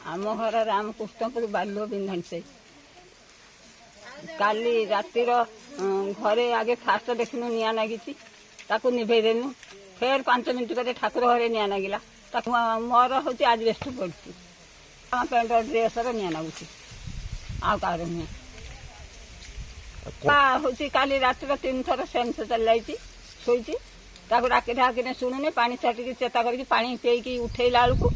आम घर रामकृष्णपुर बाल्य बिंधाणी से काली रातिर घरे आगे फास्ट देखनु निआ नागी निभे देनु फेर 5 मिनट पर ठाकुर घरे निआ नागिला मोर हूँ आज बेस्ट पड़ी पेंट ड्रेस निआ नागुची आउ कार नुहे हूँ काली रातिर 3 थर सेम से चल जाइए शोची डाकी ढाकिने शुणुनि पा छाटिकी चेता करके पा पेईकी उठेला बेलू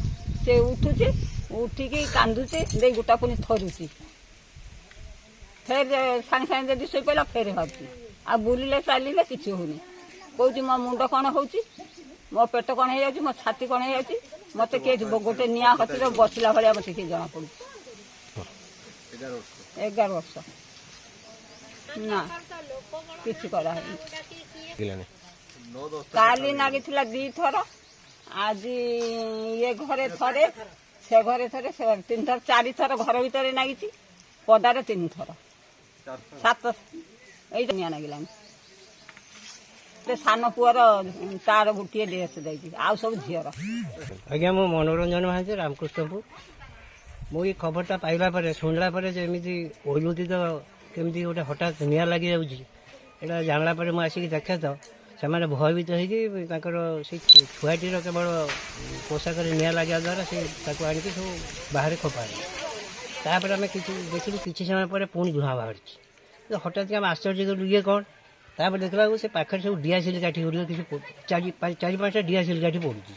से उठुची उठिकी कांदुची दे गोटा पुणी थरुची फेर सांगे सांगे जब शोई पड़ा फेर हरची आ बुलिले चलिले किसी होनी कौच मो मुंड कौन हो मो पेट कौन हो मो छाती कौन हो मत किए गोटे निआ हतिर बसला भाया मत किए जना पड़ 11 वर्ष ना किसी करा काली नागी 2 थर आज ये घरे थरे से घरे थरे से 3 थर 4 थर घर भीतर नागी पदारे 3 थर 7 ये नागिला सान पुअर तार गोटे ड्रेस देती आउ सब झीर आज्ञा मो मनोरंजन महांती रामकृष्णपुर मुझे खबरटा पाइला शुणला जमी ओलुती तो केमती गोटे हठात निआ लगी जाऊँगी जानला मुझे आसिक देखे तो से भयभीत होकर छुआटीर केवल पोशाक निआ लगे द्वारा से आणिक सब बाहर खपाड़े तापर आम देखिलु किसी समय पर पुणी धूआ बाहर हठात आम आश्चर्य कलु ये कौन तापर देखला से पाखे सब डीआसीएल काठी गुड़िक किसी 4-5टा डीआसीएल काठी पड़ुची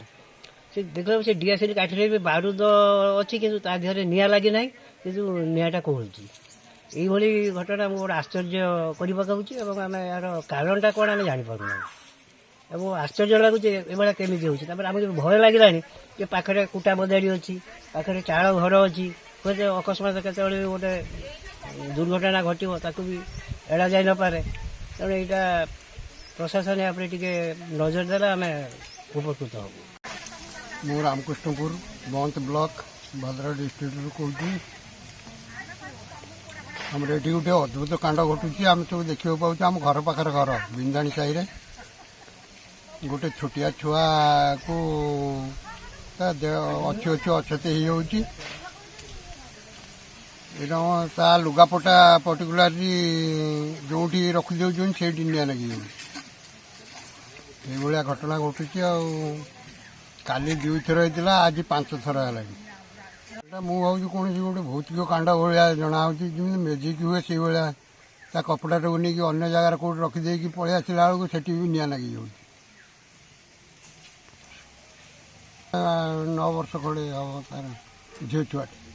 से देखला से डीआसीएल काठी भी बारूद अच्छी कि देहरे निआ लगे ना कि निआटा कहुची यही घटना मुझे आश्चर्य कर पकाऊँगी आम यार कारणटा कौन आम जापना और आश्चर्य लगुच ये केमी होमको भय लगे कि पाखे कुटा बदाड़ी अच्छी पाखे चाल घर अच्छी हुए अकस्मात केत गोटे दुर्घटना घटो ताकू भी एड़ा जा नपे तेणु यहाँ प्रशासन यहाँ नजर देला आम उपकृत हूँ मु रामकृष्णपुर बंत ब्लॉक भद्रक डिस्ट्रिक्ट कहूँ आम ये गोटे अद्भुत कांड घटुची आम सब देखा पाचे आम घर पाखर घर बिंदाणी साई गोटे छोटिया छुआ को अच्छी अच्छी अछत हो लुगापटा पर्टिकुलारी जो रखिदे से निआ लगी ये घटना घटुची काली 2 थर होता आज 5 थर है मुझे कौन गोटे भौतिक कांड भाया जना जमी मेजिक हुए से भाया कपड़ा को नहीं अन्य जगार कौट रखिदे पलि आसला बेलू से भी निआ लगी जाऊँ 9 वर्ष खड़े हम तार झील छुआटे